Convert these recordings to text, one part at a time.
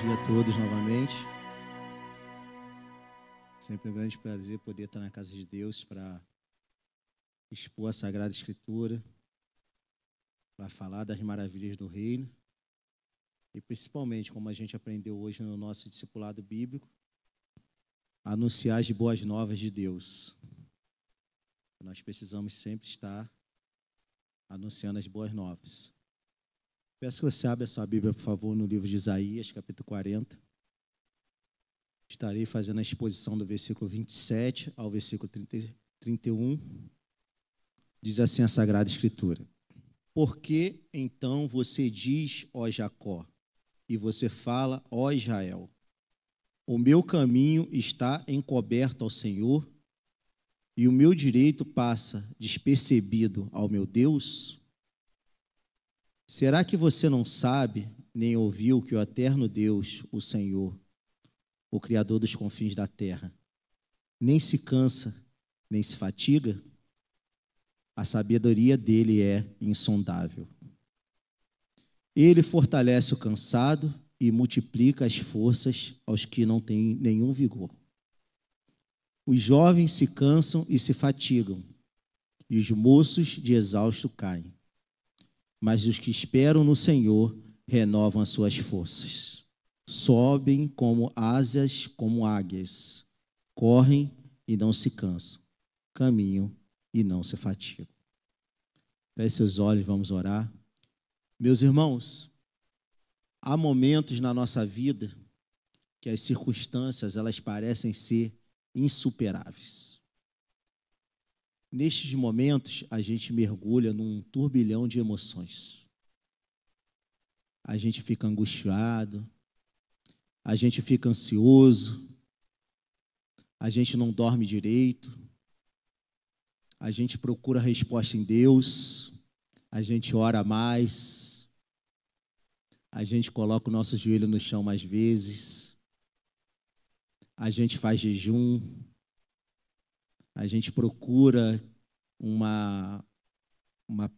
dia a todos novamente. Sempre um grande prazer poder estar na casa de Deus para expor a Sagrada Escritura, para falar das maravilhas do reino e principalmente, como a gente aprendeu hoje no nosso discipulado bíblico, anunciar as boas novas de Deus. Nós precisamos sempre estar anunciando as boas novas. Peço que você abra a sua Bíblia, por favor, no livro de Isaías, capítulo 40. Estarei fazendo a exposição do versículo 27 ao versículo 31. Diz assim a Sagrada Escritura: Por que então você diz, ó Jacó, e você fala, ó Israel, o meu caminho está encoberto ao Senhor, e o meu direito passa despercebido ao meu Deus? Será que você não sabe, nem ouviu que o eterno Deus, o Senhor, o Criador dos confins da terra, nem se cansa, nem se fatiga? A sabedoria dele é insondável. Ele fortalece o cansado e multiplica as forças aos que não têm nenhum vigor. Os jovens se cansam e se fatigam, e os moços de exausto caem. Mas os que esperam no Senhor renovam as suas forças. Sobem como asas, como águias. Correm e não se cansam. Caminham e não se fatigam. Feche seus olhos, vamos orar. Meus irmãos, há momentos na nossa vida que as circunstâncias, elas parecem ser insuperáveis. Nestes momentos, a gente mergulha num turbilhão de emoções. A gente fica angustiado, a gente fica ansioso, a gente não dorme direito, a gente procura resposta em Deus, a gente ora mais, a gente coloca o nosso joelho no chão mais vezes, a gente faz jejum, a gente procura uma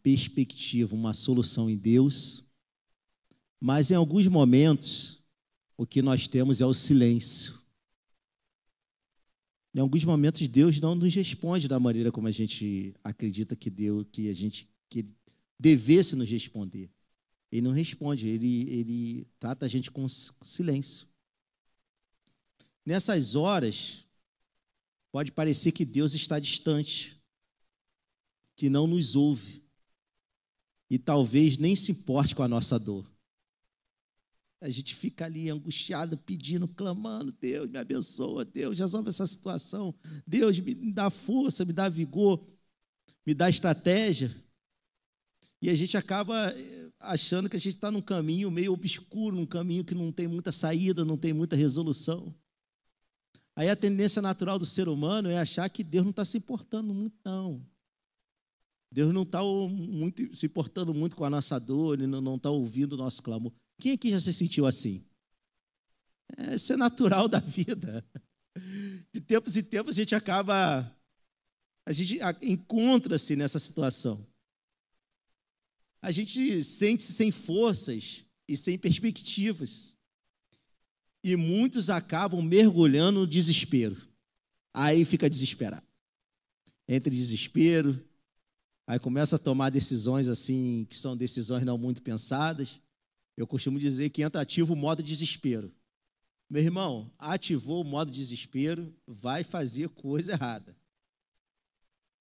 perspectiva, uma solução em Deus, mas em alguns momentos o que nós temos é o silêncio. Em alguns momentos Deus não nos responde da maneira como a gente acredita que ele devesse nos responder. Ele não responde, ele trata a gente com silêncio. Nessas horas, pode parecer que Deus está distante, que não nos ouve e talvez nem se importe com a nossa dor. A gente fica ali angustiado, pedindo, clamando: Deus, me abençoa, Deus, resolve essa situação, Deus, me dá força, me dá vigor, me dá estratégia. E a gente acaba achando que a gente está num caminho meio obscuro, num caminho que não tem muita saída, não tem muita resolução. Aí a tendência natural do ser humano é achar que Deus não está se importando muito, não. Deus não está se importando muito com a nossa dor, Ele não está ouvindo o nosso clamor. Quem aqui já se sentiu assim? Isso é natural da vida. De tempos em tempos a gente encontra-se nessa situação. A gente sente-se sem forças e sem perspectivas. E muitos acabam mergulhando no desespero. Aí fica desesperado. Entra em desespero, aí começa a tomar decisões assim, que são decisões não muito pensadas. Eu costumo dizer que entra ativo o modo desespero. Meu irmão, ativou o modo desespero, vai fazer coisa errada.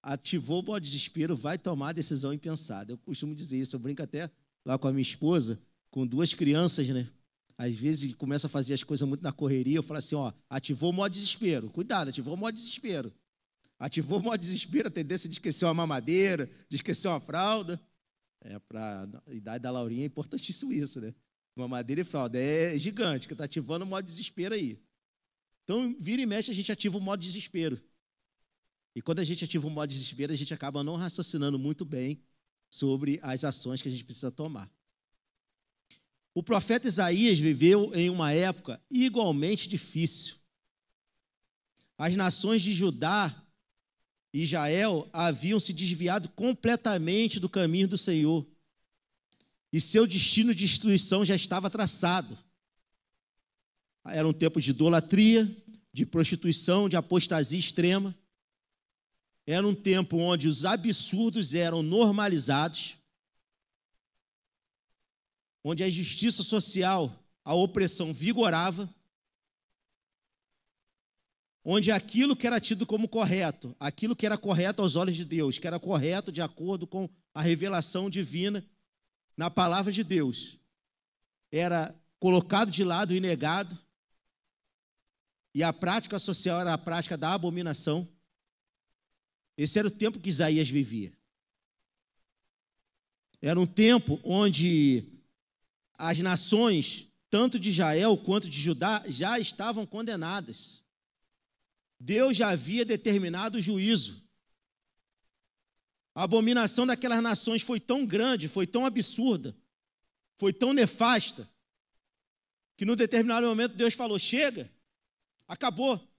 Ativou o modo desespero, vai tomar a decisão impensada. Eu costumo dizer isso, eu brinco até lá com a minha esposa, com 2 crianças, né? Às vezes começa a fazer as coisas muito na correria, eu falo assim, ativou o modo desespero. Cuidado, ativou o modo desespero. Ativou o modo desespero, a tendência de esquecer uma mamadeira, de esquecer uma fralda. Para a idade da Laurinha é importantíssimo isso, né? Mamadeira e fralda é gigante, que está ativando o modo desespero aí. Então, vira e mexe, a gente ativa o modo desespero. E quando a gente ativa o modo desespero, a gente acaba não raciocinando muito bem sobre as ações que a gente precisa tomar. O profeta Isaías viveu em uma época igualmente difícil. As nações de Judá e Israel haviam se desviado completamente do caminho do Senhor. E seu destino de destruição já estava traçado. Era um tempo de idolatria, de prostituição, de apostasia extrema. Era um tempo onde os absurdos eram normalizados, onde a injustiça social, a opressão vigorava, onde aquilo que era tido como correto, aquilo que era correto aos olhos de Deus, que era correto de acordo com a revelação divina na palavra de Deus, era colocado de lado e negado, e a prática social era a prática da abominação. Esse era o tempo que Isaías vivia. Era um tempo onde as nações, tanto de Israel quanto de Judá, já estavam condenadas. Deus já havia determinado o juízo. A abominação daquelas nações foi tão grande, foi tão absurda, foi tão nefasta, que num determinado momento Deus falou: chega, acabou.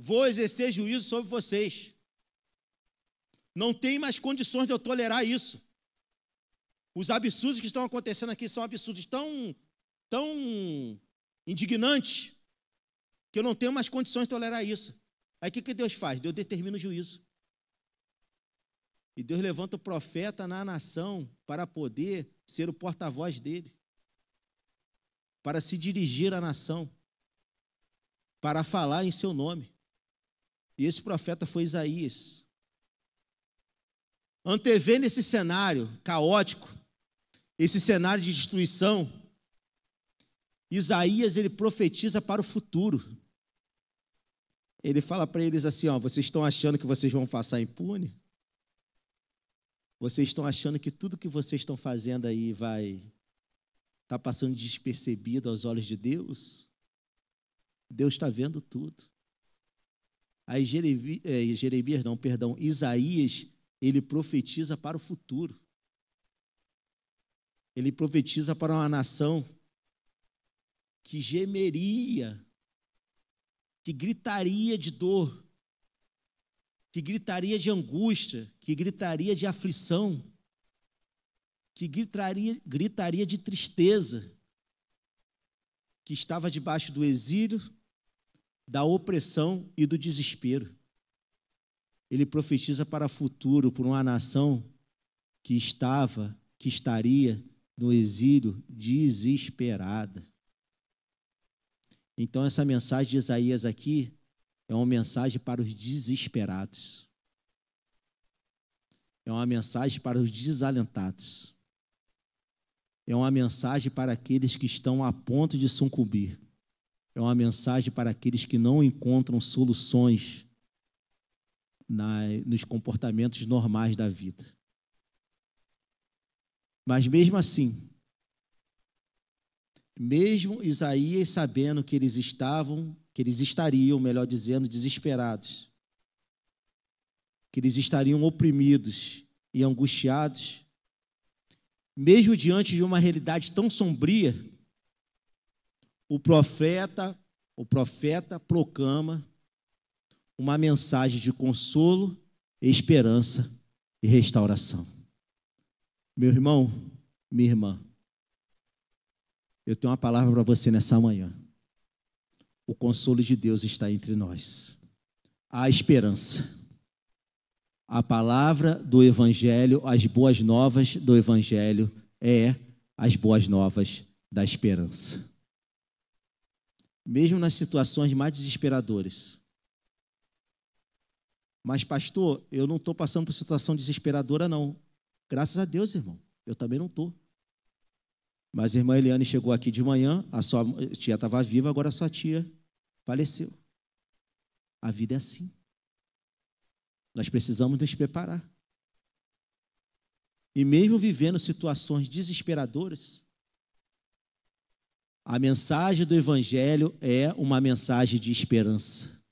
Vou exercer juízo sobre vocês. Não tem mais condições de eu tolerar isso. Os absurdos que estão acontecendo aqui são absurdos tão indignantes que eu não tenho mais condições de tolerar isso. Aí o que Deus faz? Deus determina o juízo. E Deus levanta o profeta na nação para poder ser o porta-voz dele, para se dirigir à nação, para falar em seu nome. E esse profeta foi Isaías. Antevendo esse cenário caótico, esse cenário de destruição, Isaías, ele profetiza para o futuro. Ele fala para eles assim: ó, vocês estão achando que vocês vão passar impune? Vocês estão achando que tudo que vocês estão fazendo aí vai estar passando despercebido aos olhos de Deus? Deus está vendo tudo. Aí Isaías, ele profetiza para o futuro. Ele profetiza para uma nação que gemeria, que gritaria de dor, que gritaria de angústia, que gritaria de aflição, que gritaria de tristeza, que estava debaixo do exílio, da opressão e do desespero. Ele profetiza para o futuro, por uma nação que estaria no exílio desesperada. Então, essa mensagem de Isaías aqui é uma mensagem para os desesperados. É uma mensagem para os desalentados. É uma mensagem para aqueles que estão a ponto de sucumbir. É uma mensagem para aqueles que não encontram soluções nos comportamentos normais da vida. Mas mesmo assim, mesmo Isaías sabendo que eles estariam, melhor dizendo, desesperados, que eles estariam oprimidos e angustiados, mesmo diante de uma realidade tão sombria, o profeta proclama uma mensagem de consolo, esperança e restauração. Meu irmão, minha irmã, eu tenho uma palavra para você nessa manhã. O consolo de Deus está entre nós. Há esperança. A palavra do Evangelho, as boas novas do Evangelho é as boas novas da esperança. Mesmo nas situações mais desesperadoras. Mas, pastor, eu não estou passando por situação desesperadora, não. Graças a Deus, irmão. Eu também não estou. Mas a irmã Eliane chegou aqui de manhã, a sua tia estava viva, agora a sua tia faleceu. A vida é assim. Nós precisamos nos preparar. E mesmo vivendo situações desesperadoras, a mensagem do Evangelho é uma mensagem de esperança.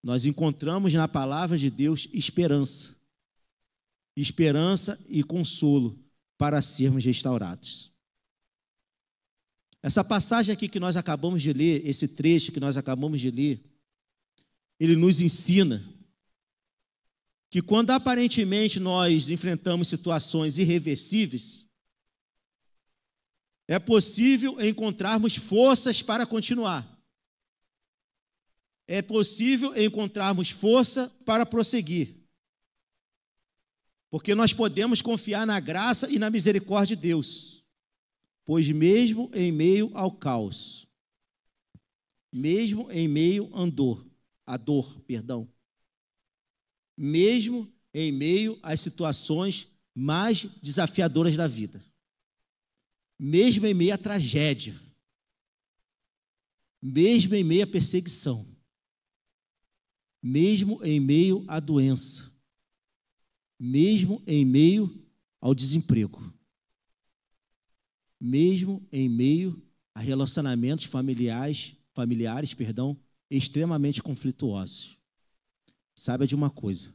Nós encontramos na palavra de Deus esperança. Esperança e consolo para sermos restaurados. Essa passagem aqui que nós acabamos de ler, esse trecho que nós acabamos de ler, ele nos ensina que quando aparentemente nós enfrentamos situações irreversíveis, é possível encontrarmos forças para continuar. É possível encontrarmos força para prosseguir. Porque nós podemos confiar na graça e na misericórdia de Deus. Pois mesmo em meio ao caos, mesmo em meio à dor, mesmo em meio às situações mais desafiadoras da vida, mesmo em meio à tragédia, mesmo em meio à perseguição, mesmo em meio à doença, mesmo em meio ao desemprego, mesmo em meio a relacionamentos familiares, extremamente conflituosos. Saiba de uma coisa: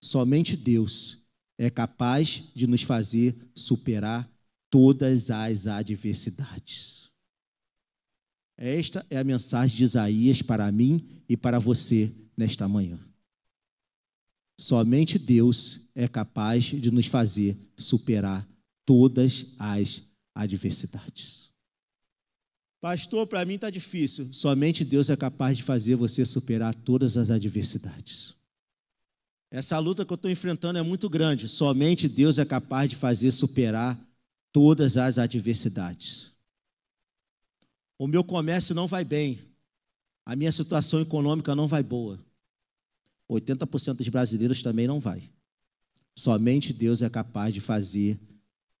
somente Deus é capaz de nos fazer superar todas as adversidades. Esta é a mensagem de Isaías para mim e para você nesta manhã. Somente Deus é capaz de nos fazer superar todas as adversidades. Pastor, para mim está difícil. Somente Deus é capaz de fazer você superar todas as adversidades. Essa luta que eu estou enfrentando é muito grande. Somente Deus é capaz de fazer superar todas as adversidades. O meu comércio não vai bem. A minha situação econômica não vai boa. 80% dos brasileiros também não vai. Somente Deus é capaz de fazer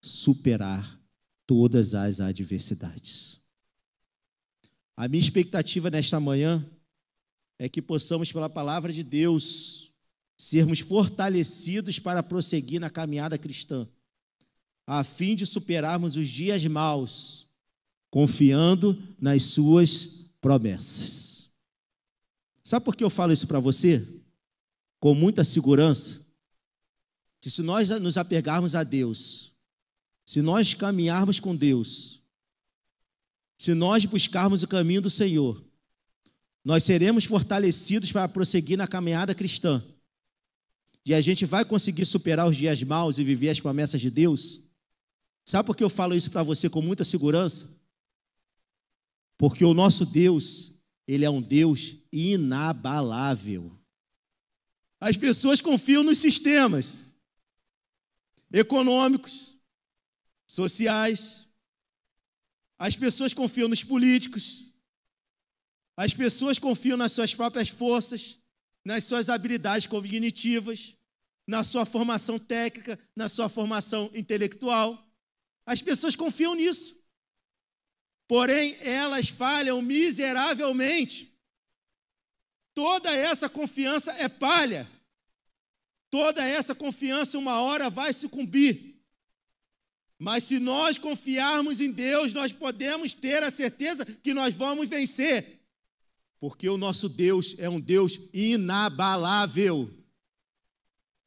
superar todas as adversidades. A minha expectativa nesta manhã é que possamos, pela palavra de Deus, sermos fortalecidos para prosseguir na caminhada cristã, a fim de superarmos os dias maus, confiando nas suas promessas. Sabe por que eu falo isso para você? Com muita segurança, que se nós nos apegarmos a Deus, se nós caminharmos com Deus, se nós buscarmos o caminho do Senhor, nós seremos fortalecidos para prosseguir na caminhada cristã. E a gente vai conseguir superar os dias maus e viver as promessas de Deus. Sabe por que eu falo isso para você com muita segurança? Porque o nosso Deus, Ele é um Deus inabalável. As pessoas confiam nos sistemas econômicos, sociais. As pessoas confiam nos políticos. As pessoas confiam nas suas próprias forças, nas suas habilidades cognitivas, na sua formação técnica, na sua formação intelectual. As pessoas confiam nisso. Porém, elas falham miseravelmente. Toda essa confiança é palha. Toda essa confiança, uma hora, vai sucumbir. Mas se nós confiarmos em Deus, nós podemos ter a certeza que nós vamos vencer. Porque o nosso Deus é um Deus inabalável.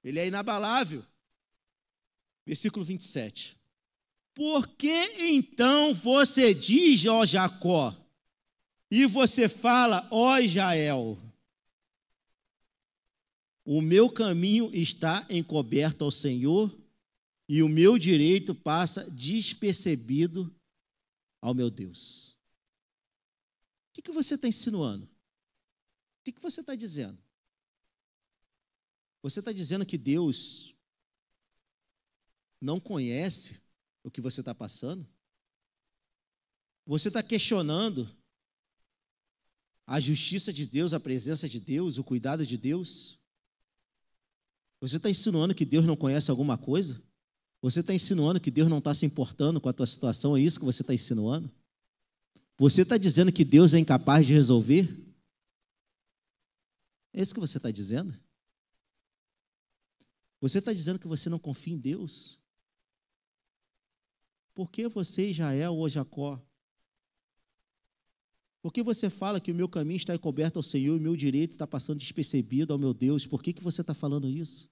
Ele é inabalável. Versículo 27. Por que então você diz, ó Jacó, e você fala, ó Israel, o meu caminho está encoberto ao Senhor, e o meu direito passa despercebido ao meu Deus. O que você está insinuando? O que você está dizendo? Você está dizendo que Deus não conhece o que você está passando? Você está questionando a justiça de Deus, a presença de Deus, o cuidado de Deus? Você está insinuando que Deus não conhece alguma coisa? Você está insinuando que Deus não está se importando com a tua situação? É isso que você está insinuando? Você está dizendo que Deus é incapaz de resolver? É isso que você está dizendo? Você está dizendo que você não confia em Deus? Por que você, Israel ou Jacó? Por que você fala que o meu caminho está encoberto ao Senhor e o meu direito está passando despercebido ao meu Deus? Por que você está falando isso?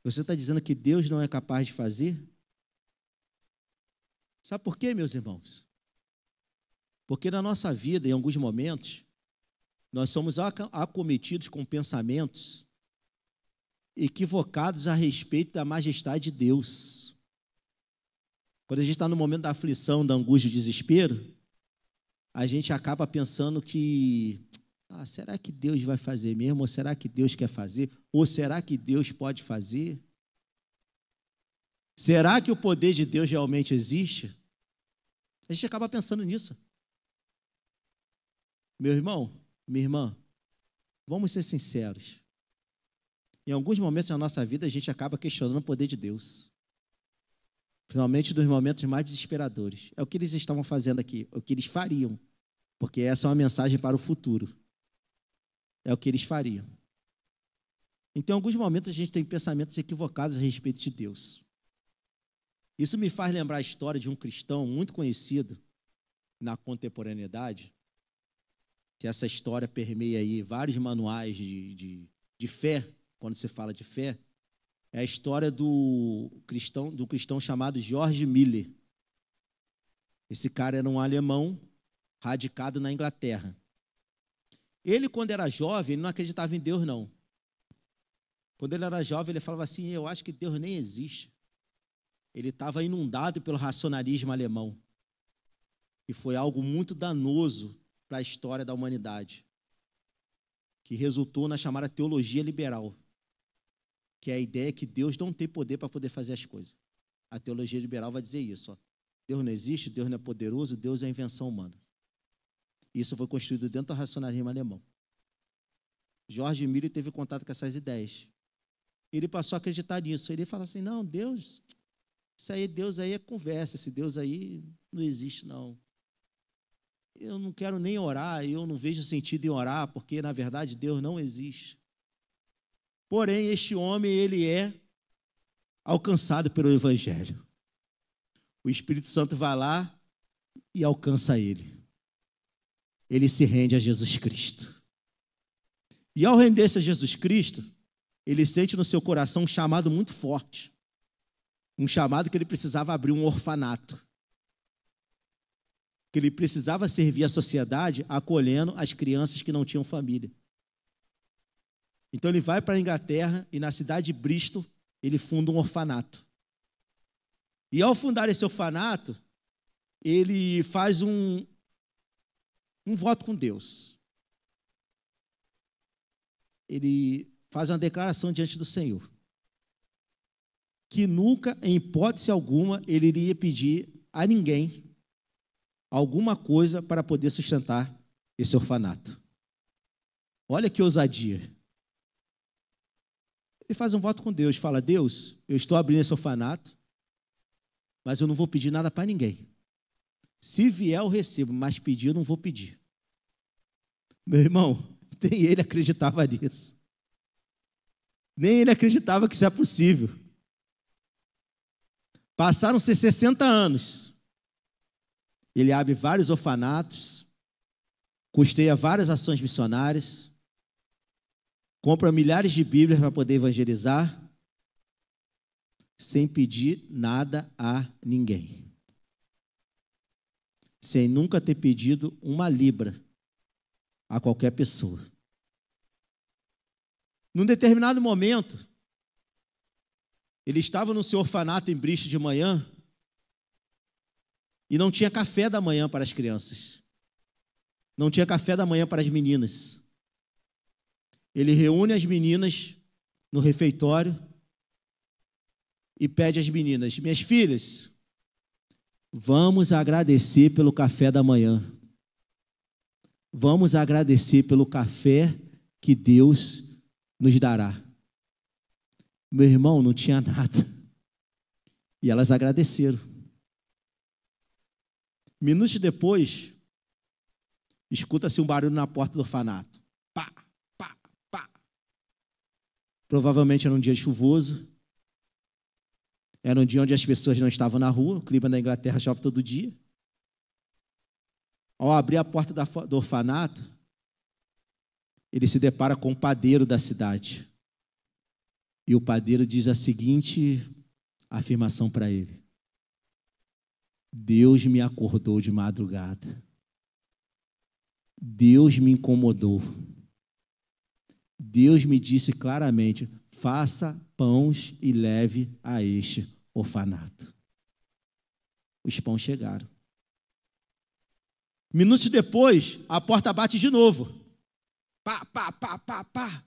Você está dizendo que Deus não é capaz de fazer? Sabe por quê, meus irmãos? Porque na nossa vida, em alguns momentos, nós somos acometidos com pensamentos equivocados a respeito da majestade de Deus. Quando a gente está no momento da aflição, da angústia, do desespero, a gente acaba pensando que, será que Deus vai fazer mesmo? Ou será que Deus quer fazer? Ou será que Deus pode fazer? Será que o poder de Deus realmente existe? A gente acaba pensando nisso. Meu irmão, minha irmã, vamos ser sinceros. Em alguns momentos da nossa vida, a gente acaba questionando o poder de Deus. Principalmente nos momentos mais desesperadores. É o que eles estavam fazendo aqui, é o que eles fariam. Porque essa é uma mensagem para o futuro. É o que eles fariam. Então, em alguns momentos, a gente tem pensamentos equivocados a respeito de Deus. Isso me faz lembrar a história de um cristão muito conhecido na contemporaneidade, que essa história permeia aí vários manuais de fé, quando se fala de fé. É a história do cristão chamado George Miller. Esse cara era um alemão radicado na Inglaterra. Ele, quando era jovem, ele não acreditava em Deus, não. Quando ele era jovem, ele falava assim, eu acho que Deus nem existe. Ele estava inundado pelo racionalismo alemão. E foi algo muito danoso para a história da humanidade, que resultou na chamada teologia liberal, que é a ideia que Deus não tem poder para poder fazer as coisas. A teologia liberal vai dizer isso. Deus não existe, Deus não é poderoso, Deus é invenção humana. Isso foi construído dentro do racionalismo alemão. George Miller teve contato com essas ideias. Ele passou a acreditar nisso. Ele fala assim, não, Deus aí é conversa, esse Deus aí não existe, não. Eu não quero nem orar, eu não vejo sentido em orar, porque, na verdade, Deus não existe. Porém, este homem, ele é alcançado pelo Evangelho. O Espírito Santo vai lá e alcança ele. Ele se rende a Jesus Cristo. E ao render-se a Jesus Cristo, ele sente no seu coração um chamado muito forte. Um chamado que ele precisava abrir um orfanato. Que ele precisava servir a sociedade acolhendo as crianças que não tinham família. Então ele vai para a Inglaterra e na cidade de Bristol ele funda um orfanato. E ao fundar esse orfanato, ele faz um voto com Deus. Ele faz uma declaração diante do Senhor. Que nunca, em hipótese alguma, ele iria pedir a ninguém alguma coisa para poder sustentar esse orfanato. Olha que ousadia. Ele faz um voto com Deus, fala, Deus, eu estou abrindo esse orfanato, mas eu não vou pedir nada para ninguém. Se vier, eu recebo, mas pedir eu não vou pedir. Meu irmão, nem ele acreditava nisso. Nem ele acreditava que isso é possível. Passaram-se 60 anos. Ele abre vários orfanatos, custeia várias ações missionárias, compra milhares de Bíblias para poder evangelizar, sem pedir nada a ninguém. Sem nunca ter pedido uma libra a qualquer pessoa. Num determinado momento, ele estava no seu orfanato em Bristol de manhã e não tinha café da manhã para as crianças. Não tinha café da manhã para as meninas. Ele reúne as meninas no refeitório e pede às meninas, minhas filhas, vamos agradecer pelo café da manhã. Vamos agradecer pelo café que Deus nos dará. Meu irmão, não tinha nada. E elas agradeceram. Minutos depois, escuta-se um barulho na porta do orfanato. Pá, pá, pá. Provavelmente era um dia chuvoso. Era um dia onde as pessoas não estavam na rua. O clima da Inglaterra chove todo dia. Ao abrir a porta do orfanato, ele se depara com o padeiro da cidade. E o padeiro diz a seguinte afirmação para ele: Deus me acordou de madrugada. Deus me incomodou. Deus me disse claramente: faça pães e leve a este orfanato. Os pães chegaram. Minutos depois, a porta bate de novo. Pá, pá, pá, pá, pá.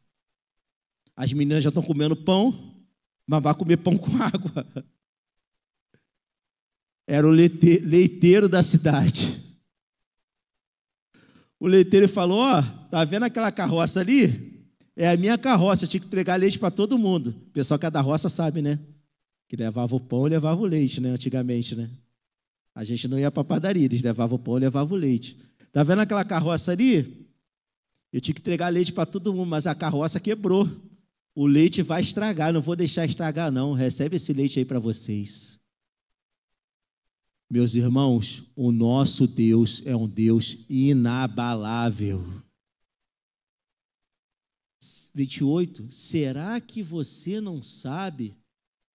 As meninas já estão comendo pão, mas vai comer pão com água. Era o leiteiro da cidade. O leiteiro falou, ó, tá vendo aquela carroça ali? É a minha carroça, eu tinha que entregar leite para todo mundo. O pessoal que é da roça sabe, né? Que levava o pão e levava o leite, né? Antigamente, né? A gente não ia para a padaria, eles levavam o pão e levavam o leite. Tá vendo aquela carroça ali? Eu tinha que entregar leite para todo mundo, mas a carroça quebrou. O leite vai estragar, não vou deixar estragar não. Recebe esse leite aí para vocês. Meus irmãos, o nosso Deus é um Deus inabalável. 28. Será que você não sabe,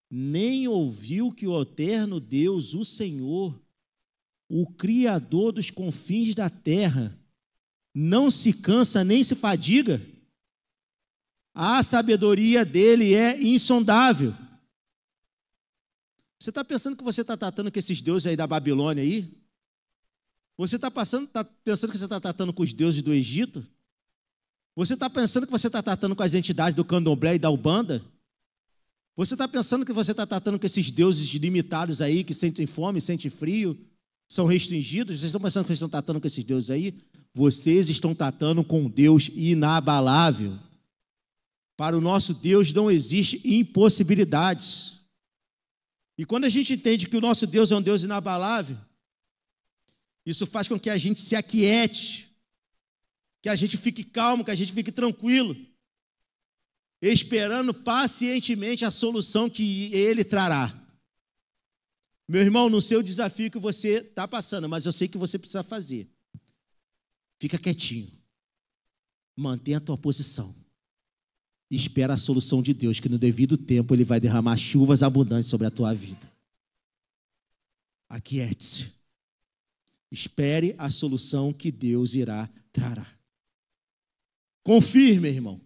nem ouviu que o eterno Deus, o Senhor, o Criador dos confins da terra, não se cansa nem se fadiga? A sabedoria dele é insondável. Você está pensando que você está tratando com esses deuses aí da Babilônia aí? Você está pensando que você está tratando com os deuses do Egito? Você está pensando que você está tratando com as entidades do candomblé e da Umbanda? Você está pensando que você está tratando com esses deuses limitados aí, que sentem fome, sentem frio, são restringidos? Vocês estão pensando que vocês estão tratando com esses deuses aí? Vocês estão tratando com um Deus inabalável. Para o nosso Deus não existe impossibilidades. E quando a gente entende que o nosso Deus é um Deus inabalável, isso faz com que a gente se aquiete, que a gente fique calmo, que a gente fique tranquilo, esperando pacientemente a solução que Ele trará. Meu irmão, não sei o desafio que você está passando, mas eu sei que você precisa fazer. Fica quietinho, mantenha a tua posição. Espera a solução de Deus, que no devido tempo Ele vai derramar chuvas abundantes sobre a tua vida. Aquiete-se. Espere a solução que Deus irá trará. Confie, meu irmão.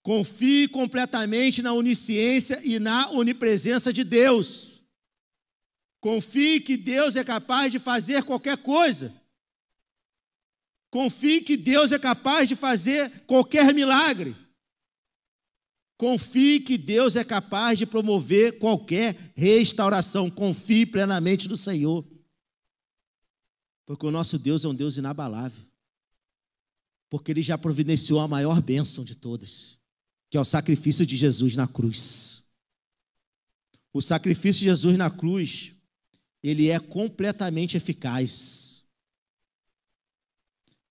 Confie completamente na onisciência e na onipresença de Deus. Confie que Deus é capaz de fazer qualquer coisa. Confie que Deus é capaz de fazer qualquer milagre. Confie que Deus é capaz de promover qualquer restauração. Confie plenamente no Senhor. Porque o nosso Deus é um Deus inabalável. Porque Ele já providenciou a maior bênção de todas, que é o sacrifício de Jesus na cruz. O sacrifício de Jesus na cruz, ele é completamente eficaz.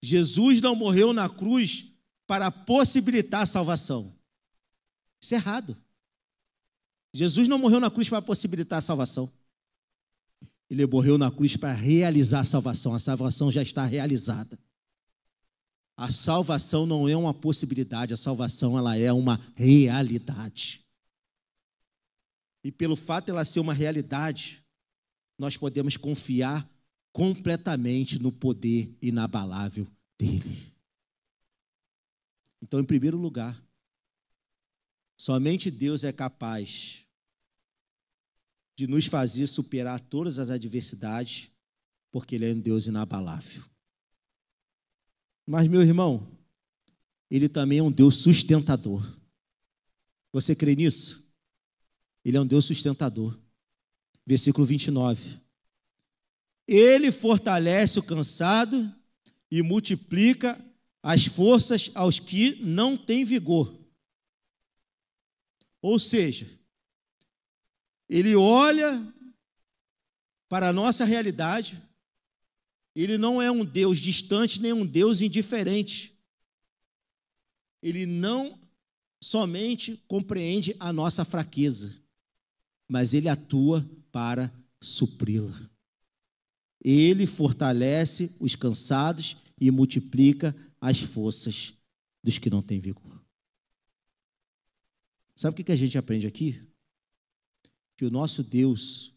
Jesus não morreu na cruz para possibilitar a salvação. Isso é errado. Jesus não morreu na cruz para possibilitar a salvação. Ele morreu na cruz para realizar a salvação. A salvação já está realizada. A salvação não é uma possibilidade, a salvação ela é uma realidade. E pelo fato de ela ser uma realidade, nós podemos confiar completamente no poder inabalável dele. Então, em primeiro lugar, somente Deus é capaz de nos fazer superar todas as adversidades, porque Ele é um Deus inabalável. Mas, meu irmão, Ele também é um Deus sustentador. Você crê nisso? Ele é um Deus sustentador. Versículo 29. Ele fortalece o cansado e multiplica as forças aos que não têm vigor. Ou seja, Ele olha para a nossa realidade. Ele não é um Deus distante, nem um Deus indiferente. Ele não somente compreende a nossa fraqueza, mas Ele atua para supri-la. Ele fortalece os cansados e multiplica as forças dos que não têm vigor. Sabe o que a gente aprende aqui? Que o nosso Deus,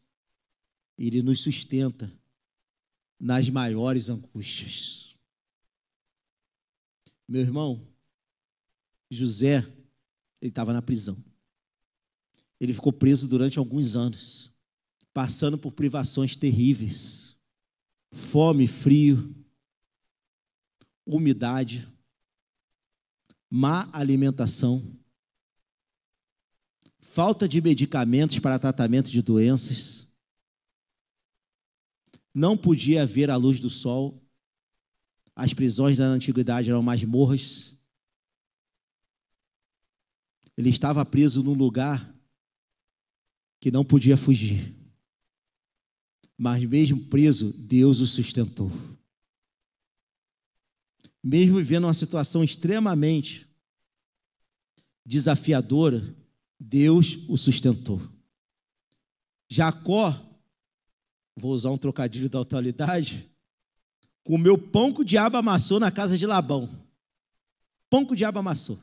Ele nos sustenta nas maiores angústias. Meu irmão, José, ele estava na prisão. Ele ficou preso durante alguns anos. passando por privações terríveis, fome, frio, umidade, má alimentação, falta de medicamentos para tratamento de doenças, não podia ver a luz do sol, as prisões da antiguidade eram masmorras, ele estava preso num lugar que não podia fugir, mas mesmo preso, Deus o sustentou. Mesmo vivendo uma situação extremamente desafiadora, Deus o sustentou. Jacó, vou usar um trocadilho da atualidade, comeu pão que o diabo amassou na casa de Labão. Pão que o diabo amassou.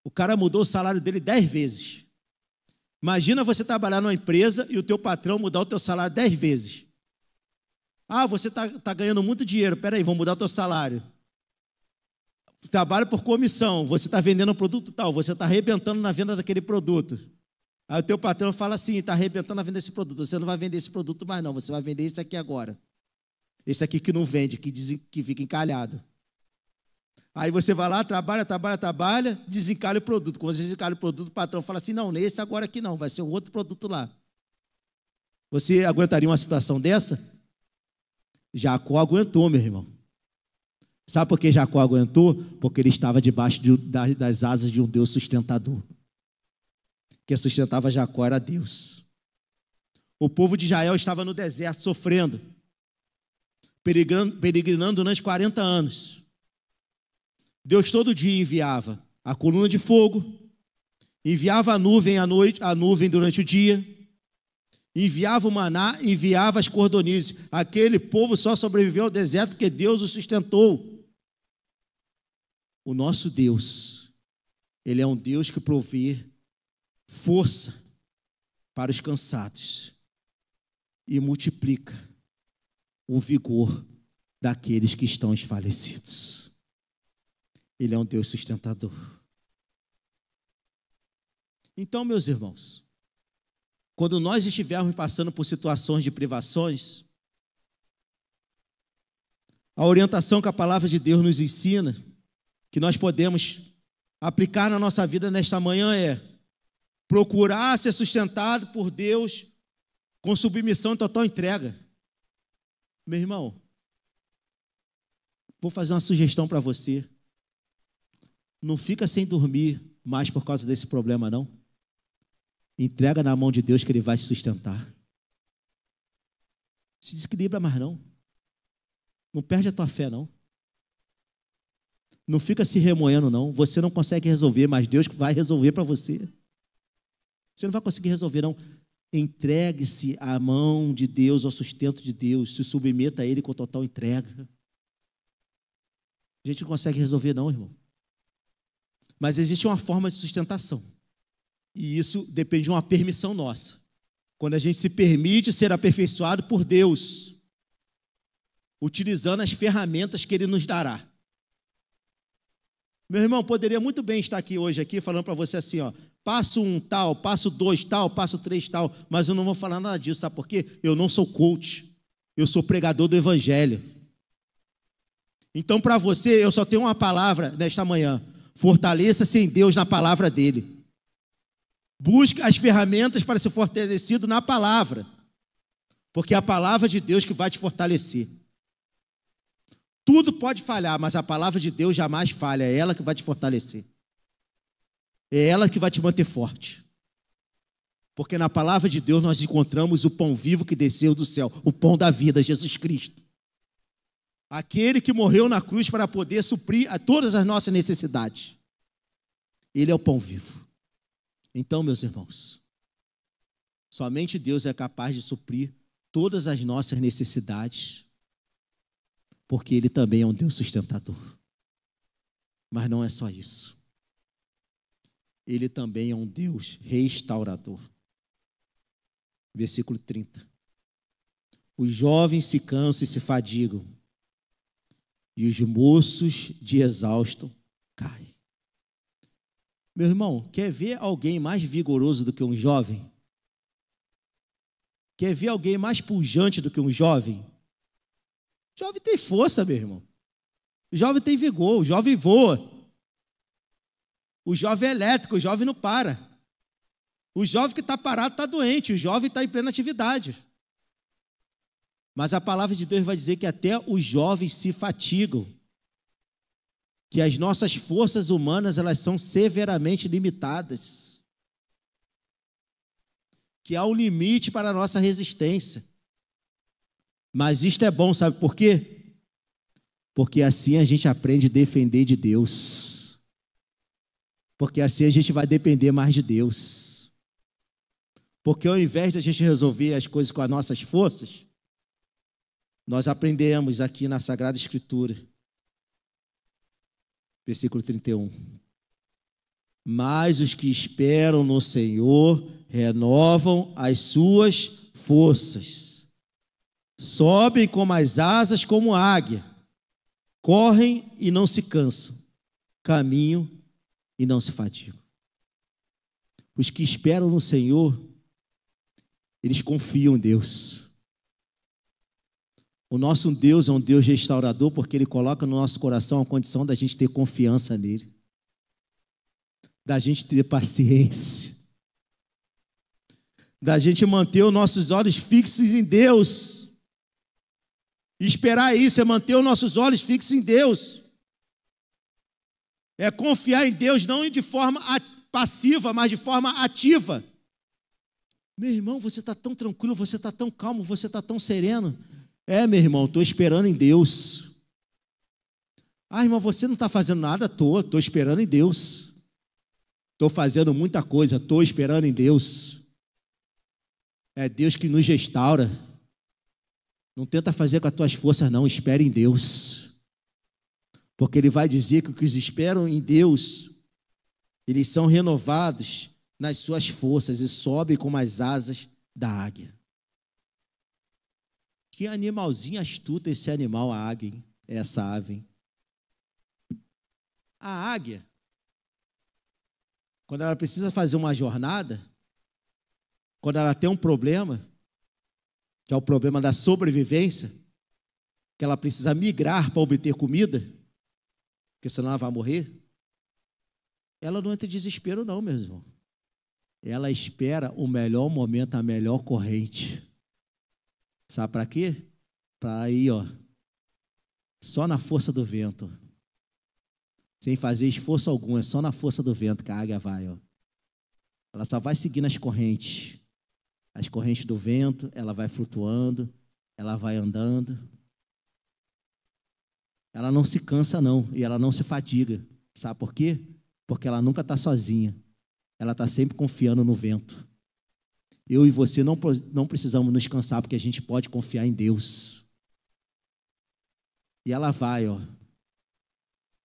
O cara mudou o salário dele 10 vezes. Imagina você trabalhar numa empresa e o teu patrão mudar o teu salário 10 vezes. Ah, você está ganhando muito dinheiro, peraí, vamos mudar o teu salário. Trabalho por comissão, você está vendendo um produto tal, você está arrebentando na venda daquele produto. Aí o teu patrão fala assim, está arrebentando na venda desse produto, você não vai vender esse produto mais não, você vai vender esse aqui agora. Esse aqui que não vende, que fica encalhado. Aí você vai lá, trabalha, desencalha o produto. Quando você desencalha o produto, o patrão fala assim, não, esse agora aqui não, vai ser um outro produto lá. Você aguentaria uma situação dessa? Jacó aguentou, meu irmão. Sabe por que Jacó aguentou? Porque ele estava debaixo das asas de um Deus sustentador. Quem sustentava Jacó era Deus. O povo de Israel estava no deserto, sofrendo, peregrinando durante 40 anos. Deus todo dia enviava a coluna de fogo, enviava a nuvem à noite, a nuvem durante o dia, enviava o maná, enviava as cordonizes. Aquele povo só sobreviveu ao deserto porque Deus o sustentou. O nosso Deus, Ele é um Deus que provê força para os cansados e multiplica o vigor daqueles que estão esfalecidos. Ele é um Deus sustentador. Então, meus irmãos, quando nós estivermos passando por situações de privações, a orientação que a palavra de Deus nos ensina, que nós podemos aplicar na nossa vida nesta manhã é procurar ser sustentado por Deus com submissão e total entrega. Meu irmão, vou fazer uma sugestão para você. Não fica sem dormir mais por causa desse problema, não. Entrega na mão de Deus que Ele vai te sustentar. Se desequilibra mais, não. Não perde a tua fé, não. Não fica se remoendo, não. Você não consegue resolver, mas Deus vai resolver para você. Você não vai conseguir resolver, não. Entregue-se à mão de Deus, ao sustento de Deus. Se submeta a Ele com total entrega. A gente não consegue resolver, não, irmão. Mas existe uma forma de sustentação. E isso depende de uma permissão nossa. Quando a gente se permite ser aperfeiçoado por Deus, utilizando as ferramentas que Ele nos dará. Meu irmão, poderia muito bem estar aqui hoje, falando para você assim, ó, passo 1 tal, passo 2 tal, passo 3 tal, mas eu não vou falar nada disso, sabe por quê? Eu não sou coach, eu sou pregador do Evangelho. Então, para você, eu só tenho uma palavra nesta manhã: fortaleça-se em Deus na palavra dEle. Busque as ferramentas para ser fortalecido na palavra, porque é a palavra de Deus que vai te fortalecer. Tudo pode falhar, mas a palavra de Deus jamais falha, é ela que vai te fortalecer. É ela que vai te manter forte. Porque na palavra de Deus nós encontramos o pão vivo que desceu do céu, o pão da vida, Jesus Cristo. Aquele que morreu na cruz para poder suprir a todas as nossas necessidades. Ele é o pão vivo. Então, meus irmãos, somente Deus é capaz de suprir todas as nossas necessidades, porque Ele também é um Deus sustentador. Mas não é só isso. Ele também é um Deus restaurador. Versículo 30. Os jovens se cansam e se fadigam, e os moços de exaustos caem. Meu irmão, quer ver alguém mais vigoroso do que um jovem? Quer ver alguém mais pujante do que um jovem? O jovem tem força, meu irmão. O jovem tem vigor, o jovem voa. O jovem é elétrico, o jovem não para. O jovem que está parado está doente, o jovem está em plena atividade. Mas a palavra de Deus vai dizer que até os jovens se fatigam, que as nossas forças humanas elas são severamente limitadas, que há um limite para a nossa resistência. Mas isto é bom, sabe por quê? Porque assim a gente aprende a defender de Deus. Porque assim a gente vai depender mais de Deus. Porque ao invés de a gente resolver as coisas com as nossas forças, nós aprendemos aqui na Sagrada Escritura, versículo 31. Mas os que esperam no Senhor renovam as suas forças. Sobem como as asas como águia. Correm e não se cansam. Caminham e não se fatigam. Os que esperam no Senhor, eles confiam em Deus. O nosso Deus é um Deus restaurador porque Ele coloca no nosso coração a condição da gente ter confiança nele, da gente ter paciência, da gente manter os nossos olhos fixos em Deus. E esperar isso é manter os nossos olhos fixos em Deus. É confiar em Deus não de forma passiva, mas de forma ativa. Meu irmão, você está tão tranquilo, você está tão calmo, você está tão sereno. Meu irmão, estou esperando em Deus. Irmão, você não está fazendo nada? Estou esperando em Deus. Estou fazendo muita coisa, estou esperando em Deus. É Deus que nos restaura. Não tenta fazer com as tuas forças, não. Espere em Deus. Porque Ele vai dizer que os que esperam em Deus, eles são renovados nas suas forças e sobem como as asas da águia. Que animalzinho astuto esse animal, a águia, hein? Essa ave, hein? A águia, quando ela precisa fazer uma jornada, quando ela tem um problema, que é o problema da sobrevivência, que ela precisa migrar para obter comida, porque senão ela vai morrer, ela não entra em desespero não, meu irmão. Ela espera o melhor momento, a melhor corrente. Sabe para quê? Para ir, só na força do vento. Sem fazer esforço algum, é só na força do vento que a águia vai, Ela só vai seguindo as correntes. As correntes do vento, ela vai flutuando, ela vai andando. Ela não se cansa não, e ela não se fadiga. Sabe por quê? Porque ela nunca está sozinha. Ela está sempre confiando no vento. Eu e você não precisamos nos cansar, porque a gente pode confiar em Deus. E ela vai,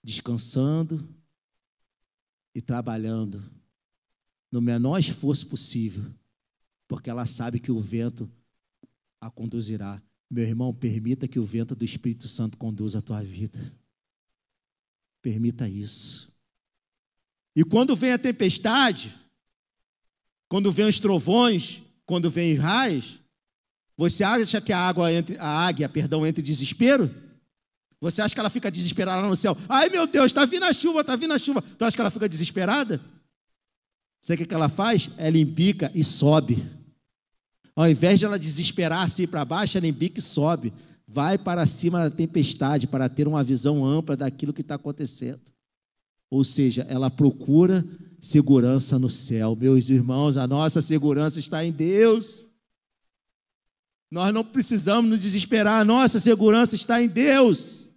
descansando e trabalhando no menor esforço possível, porque ela sabe que o vento a conduzirá. Meu irmão, permita que o vento do Espírito Santo conduza a tua vida. Permita isso. E quando vem a tempestade, quando vem os trovões, quando vem os raios, você acha que a águia entra em desespero? Você acha que ela fica desesperada lá no céu? Ai, meu Deus, está vindo a chuva, está vindo a chuva. Tu acha que ela fica desesperada? Sabe o que ela faz? Ela embica e sobe. Ao invés de ela desesperar assim para baixo, ela embica e sobe. Vai para cima da tempestade para ter uma visão ampla daquilo que está acontecendo. Ou seja, ela procura segurança no céu. Meus irmãos, a nossa segurança está em Deus. Nós não precisamos nos desesperar, a nossa segurança está em Deus.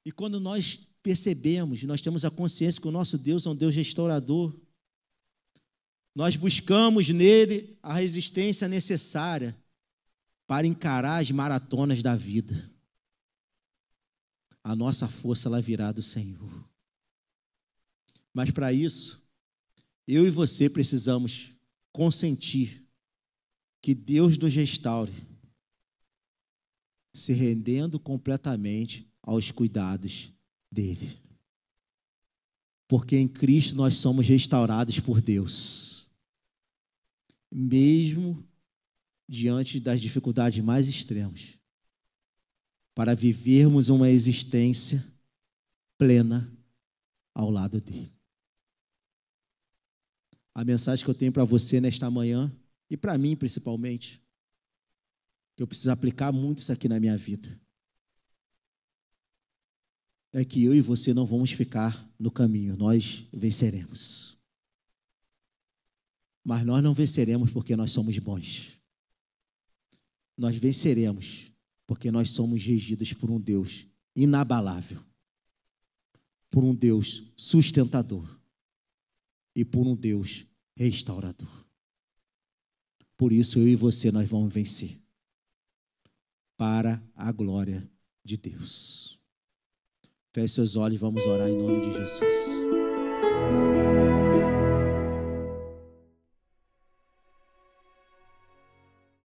E quando nós percebemos, nós temos a consciência que o nosso Deus é um Deus restaurador, nós buscamos nele a resistência necessária para encarar as maratonas da vida. A nossa força ela virá do Senhor. Mas para isso, eu e você precisamos consentir que Deus nos restaure, se rendendo completamente aos cuidados dele. Porque em Cristo nós somos restaurados por Deus. Mesmo diante das dificuldades mais extremas, para vivermos uma existência plena ao lado dele. A mensagem que eu tenho para você nesta manhã, e para mim principalmente, que eu preciso aplicar muito isso aqui na minha vida, é que eu e você não vamos ficar no caminho, nós venceremos. Mas nós não venceremos porque nós somos bons. Nós venceremos porque nós somos regidos por um Deus inabalável, por um Deus sustentador e por um Deus restaurador. Por isso eu e você nós vamos vencer, para a glória de Deus. Feche seus olhos e vamos orar em nome de Jesus.